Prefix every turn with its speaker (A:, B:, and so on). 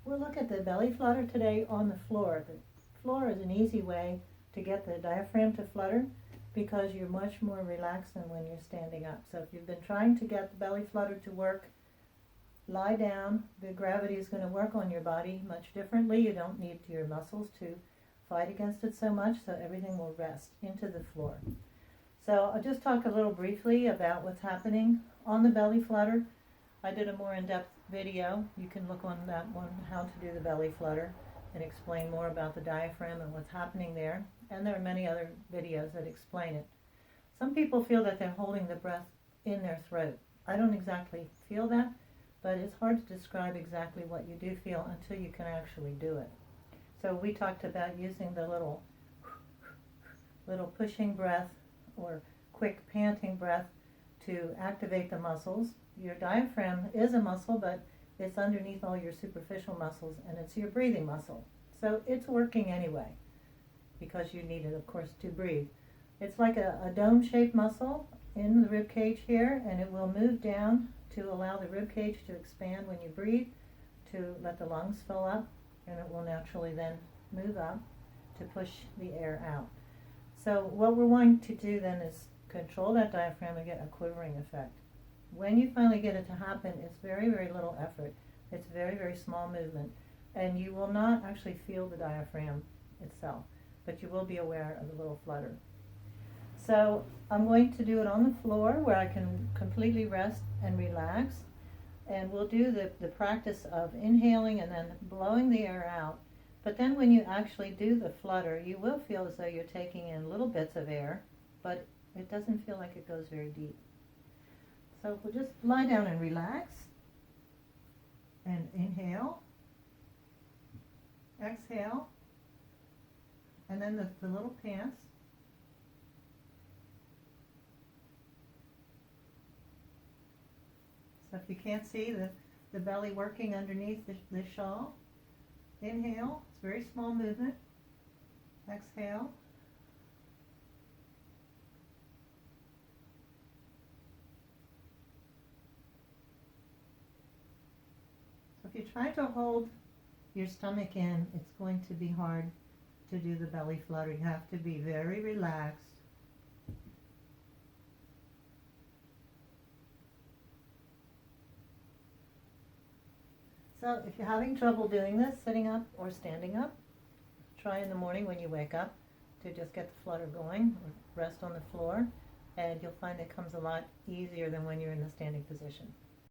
A: We'll look at the belly flutter today on the floor. The floor is an easy way to get the diaphragm to flutter because you're much more relaxed than when you're standing up. So if you've been trying to get the belly flutter to work, lie down. The gravity is going to work on your body much differently. You don't need your muscles to fight against it so much, so everything will rest into the floor. So I'll just talk a little briefly about what's happening on the belly flutter. I did a more in-depth video. You can look on that one, how to do the belly flutter, and explain more about the diaphragm and what's happening there. And there are many other videos that explain it. Some people feel that they're holding the breath in their throat. I don't exactly feel that, but it's hard to describe exactly what you do feel until you can actually do it. So we talked about using the little pushing breath or quick panting breath to activate the muscles. Your diaphragm is a muscle, but it's underneath all your superficial muscles, and it's your breathing muscle. So it's working anyway, because you need it, of course, to breathe. It's like a dome-shaped muscle in the rib cage here, and it will move down to allow the rib cage to expand when you breathe, to let the lungs fill up, and it will naturally then move up to push the air out. So what we're wanting to do then is control that diaphragm and get a quivering effect. When you finally get it to happen, it's very, very little effort. It's very, very small movement, and you will not actually feel the diaphragm itself, but you will be aware of the little flutter. So I'm going to do it on the floor where I can completely rest and relax, and we'll do the practice of inhaling and then blowing the air out. But then when you actually do the flutter, you will feel as though you're taking in little bits of air, but it doesn't feel like it goes very deep. So we'll just lie down and relax, and inhale, exhale, and then the little pants. So if you can't see the belly working underneath the shawl, inhale, it's a very small movement, exhale, so if you try to hold your stomach in, it's going to be hard to do the belly flutter. You have to be very relaxed. So if you're having trouble doing this, sitting up or standing up, try in the morning when you wake up to just get the flutter going, or rest on the floor, and you'll find it comes a lot easier than when you're in the standing position.